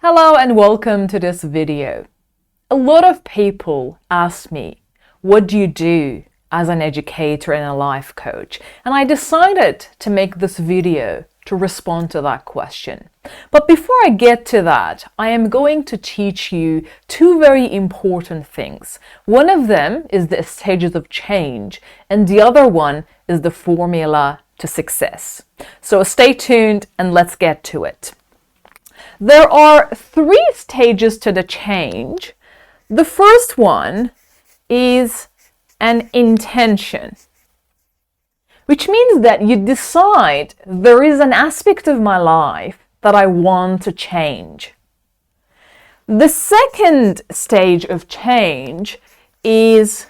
Hello and welcome to this video. A lot of people ask me, what do you do as an educator and a life coach? And I decided to make this video to respond to that question. But before I get to that, I am going to teach you two very important things. One of them is the stages of change, and the other one is the formula to success. So stay tuned and let's get to it. There are three stages to the change. The first one is an intention, which means that you decide there is an aspect of my life that I want to change. The second stage of change is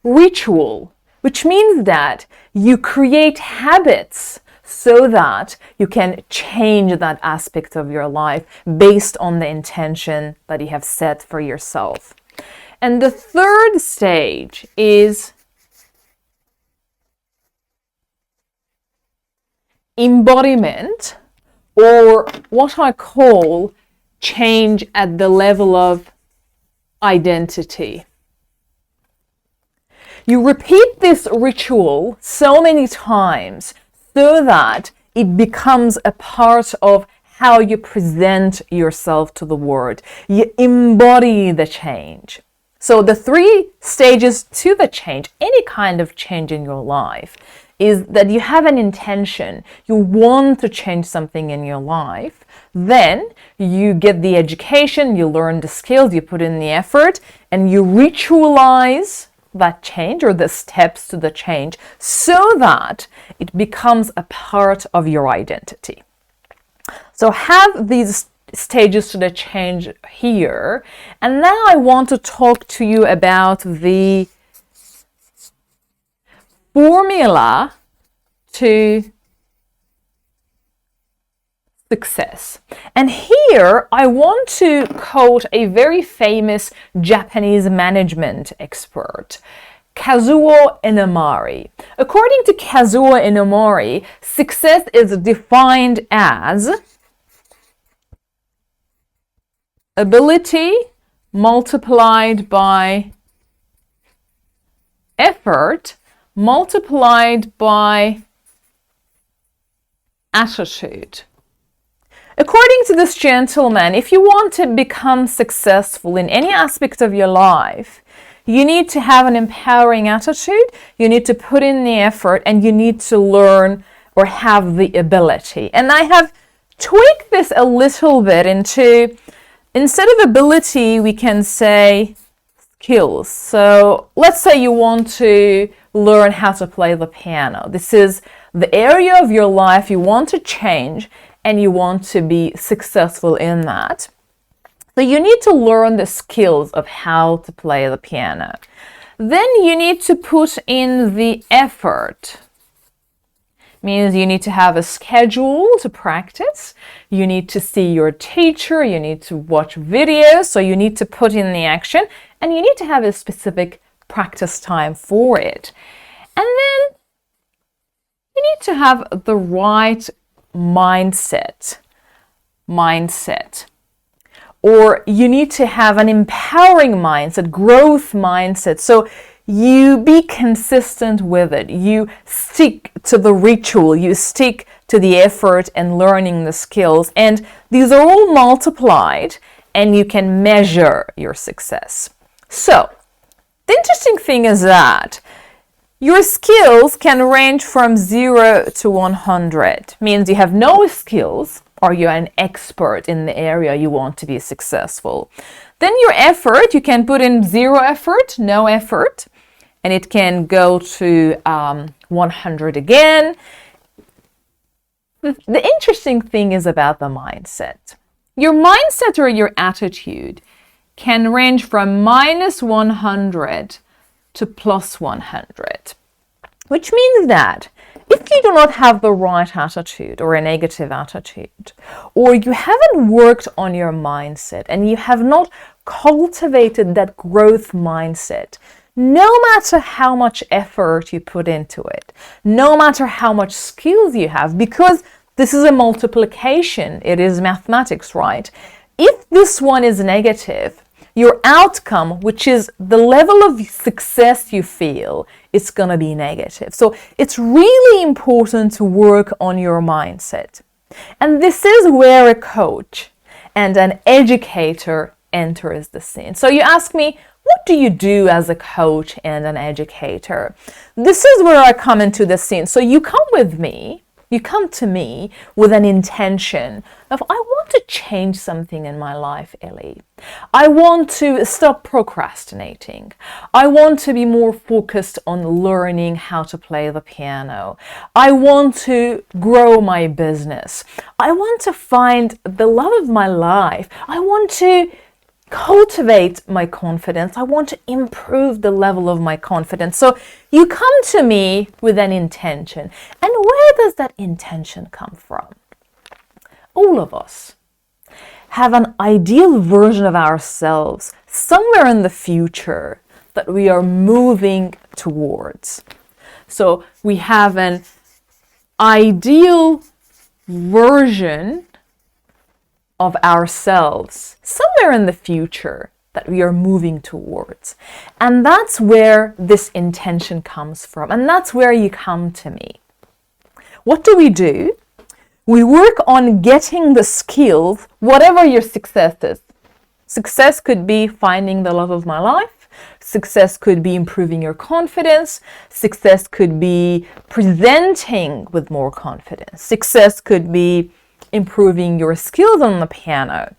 ritual, which means that you create habits so that you can change that aspect of your life based on the intention that you have set for yourself. And the third stage is embodiment, or what I call change at the level of identity. You repeat this ritual so many times so that it becomes a part of how you present yourself to the world. You embody the change. So the three stages to the change, any kind of change in your life, is that you have an intention. You want to change something in your life. Then you get the education, you learn the skills, you put in the effort, and you ritualize that change or the steps to the change so that it becomes a part of your identity. So have these stages to the change here. And now I want to talk to you about the formula to success. And here I want to quote a very famous Japanese management expert, Kazuo Inamori. According to Kazuo Inamori, success is defined as ability multiplied by effort multiplied by attitude. According to this gentleman, if you want to become successful in any aspect of your life, you need to have an empowering attitude, you need to put in the effort, and you need to learn or have the ability. And I have tweaked this a little bit into, instead of ability, we can say skills. So let's say you want to learn how to play the piano. This is the area of your life you want to change, and you want to be successful in that. So you need to learn the skills of how to play the piano. Then you need to put in the effort. Means you need to have a schedule to practice. You need to see your teacher. You need to watch videos. So you need to put in the action, and you need to have a specific practice time for it. And then you need to have the right mindset, or you need to have an empowering mindset, growth mindset. So you be consistent with it. You stick to the ritual, you stick to the effort and learning the skills, and these are all multiplied, and you can measure your success. So the interesting thing is that your skills can range from 0 to 100. Means you have no skills or you're an expert in the area you want to be successful. Then your effort, you can put in 0 effort, no effort, and it can go to 100 again. The interesting thing is about the mindset. Your mindset or your attitude can range from minus 100 to plus 100, which means that if you do not have the right attitude or a negative attitude, or you haven't worked on your mindset and you have not cultivated that growth mindset, no matter how much effort you put into it, no matter how much skills you have, because This is a multiplication. It is mathematics, right? If this one is negative, your outcome, which is the level of success you feel, it's going to be negative. So it's really important to work on your mindset. And this is where a coach and an educator enters the scene. So you ask me, what do you do as a coach and an educator? This is where I come into the scene. So you come to me with an intention of, I want to change something in my life, Ellie. I want to stop procrastinating. I want to be more focused on learning how to play the piano. I want to grow my business. I want to find the love of my life. I want to cultivate my confidence. I want to improve the level of my confidence. So you come to me with an intention. And where does that intention come from? All of us have an ideal version of ourselves somewhere in the future that we are moving towards. So we have an ideal version of ourselves somewhere in the future that we are moving towards. And that's where this intention comes from. And that's where you come to me. What do? We work on getting the skills, whatever your success is. Success could be finding the love of my life. Success could be improving your confidence. Success could be presenting with more confidence. Success could be improving your skills on the piano.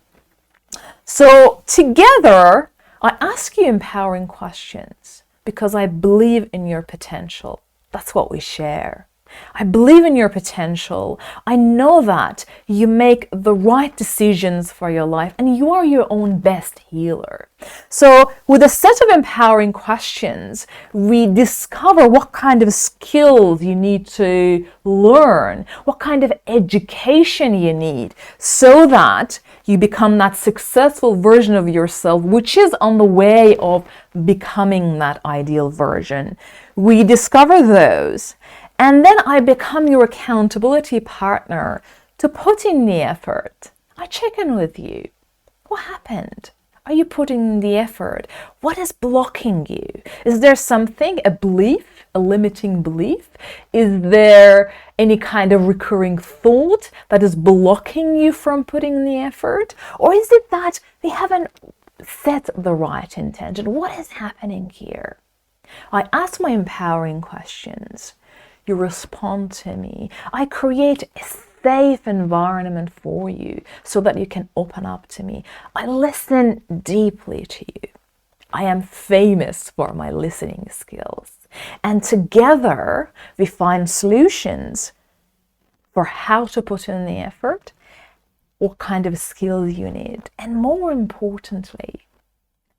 So together, I ask you empowering questions because I believe in your potential. That's what we share. I believe in your potential. I know that you make the right decisions for your life and you are your own best healer. So with a set of empowering questions, we discover what kind of skills you need to learn, what kind of education you need so that you become that successful version of yourself, which is on the way of becoming that ideal version. We discover those. And then I become your accountability partner to put in the effort. I check in with you. What happened? Are you putting in the effort? What is blocking you? Is there something, a belief, a limiting belief? Is there any kind of recurring thought that is blocking you from putting in the effort? Or is it that we haven't set the right intention? What is happening here? I ask my empowering questions. You respond to me. I create a safe environment for you so that you can open up to me. I listen deeply to you. I am famous for my listening skills. And together we find solutions for how to put in the effort, what kind of skills you need. And more importantly,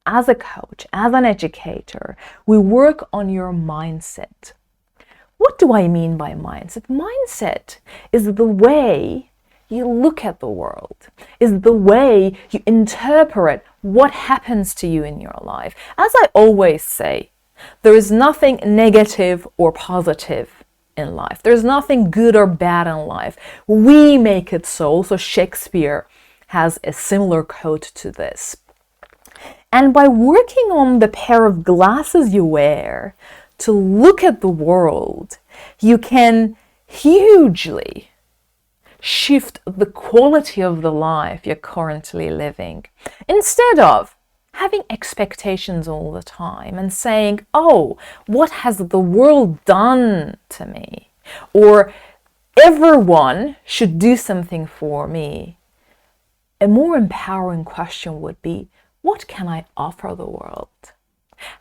as a coach, as an educator, we work on your mindset. What do I mean by mindset? Mindset is the way you look at the world, is the way you interpret what happens to you in your life. As I always say, there is nothing negative or positive in life. There's nothing good or bad in life. We make it so. So Shakespeare has a similar quote to this. And by working on the pair of glasses you wear to look at the world, you can hugely shift the quality of the life you're currently living. Instead of having expectations all the time and saying, oh, what has the world done to me? Or everyone should do something for me. A more empowering question would be, what can I offer the world?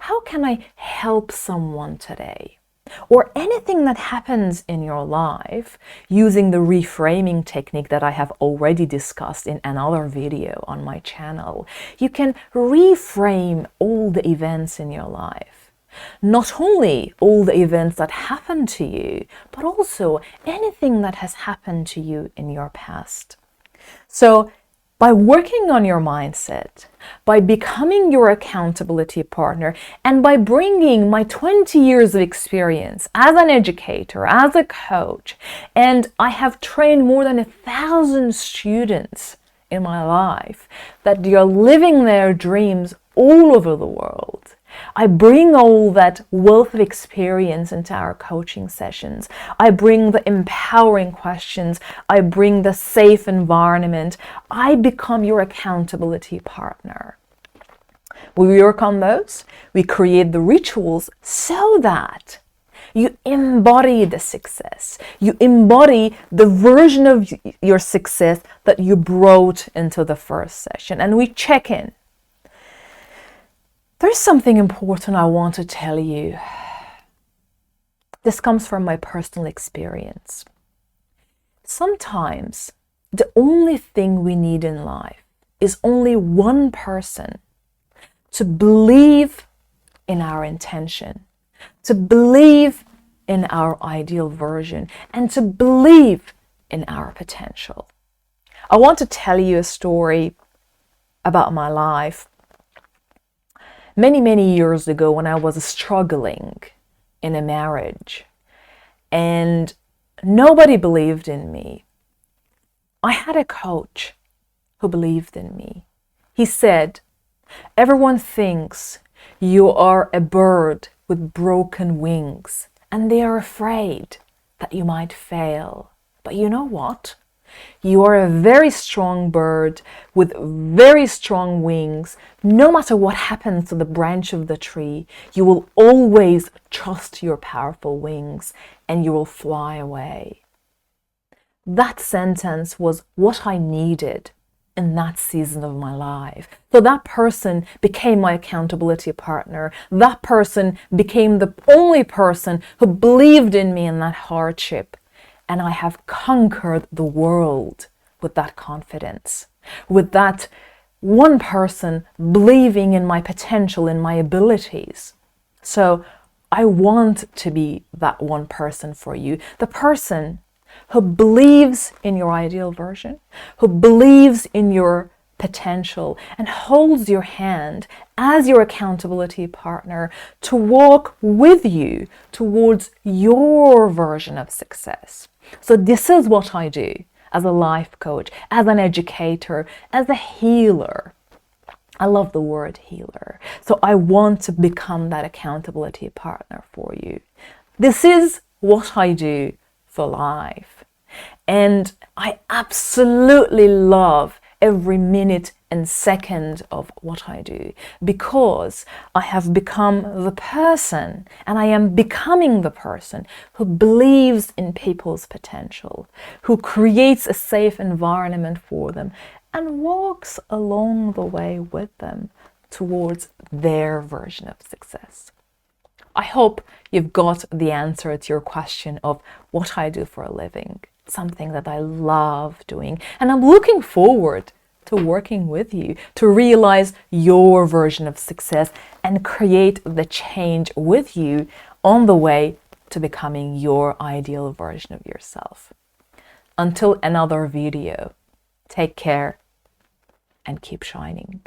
How can I help someone today? Or anything that happens in your life using the reframing technique that I have already discussed in another video on my channel. You can reframe all the events in your life. Not only all the events that happen to you, but also anything that has happened to you in your past. So By working on your mindset, by becoming your accountability partner, and by bringing my 20 years of experience as an educator, as a coach, and I have trained more than 1,000 students in my life that they are living their dreams all over the world. I bring all that wealth of experience into our coaching sessions. I bring the empowering questions. I bring the safe environment. I become your accountability partner. We work on those. We create the rituals so that you embody the success. You embody the version of your success that you brought into the first session. And we check in. There's something important I want to tell you. This comes from my personal experience. Sometimes the only thing we need in life is only one person to believe in our intention, to believe in our ideal version, and to believe in our potential. I want to tell you a story about my life. Many years ago, when I was struggling in a marriage and nobody believed in me, I had a coach who believed in me. He said, "Everyone thinks you are a bird with broken wings and they are afraid that you might fail. But you know what? You are a very strong bird with very strong wings. No matter what happens to the branch of the tree, you will always trust your powerful wings and you will fly away." That sentence was what I needed in that season of my life. So that person became my accountability partner. That person became the only person who believed in me in that hardship. And I have conquered the world with that confidence, with that one person believing in my potential, in my abilities. So I want to be that one person for you, the person who believes in your ideal version, who believes in your potential and holds your hand as your accountability partner to walk with you towards your version of success. So this is what I do as a life coach, as an educator, as a healer. I love the word healer. So I want to become that accountability partner for you. This is what I do for life. And I absolutely love every minute and second of what I do, because I have become the person, and I am becoming the person who believes in people's potential, who creates a safe environment for them and walks along the way with them towards their version of success. I hope you've got the answer to your question of what I do for a living, something that I love doing, and I'm looking forward to working with you to realize your version of success and create the change with you on the way to becoming your ideal version of yourself. Until another video, take care and keep shining.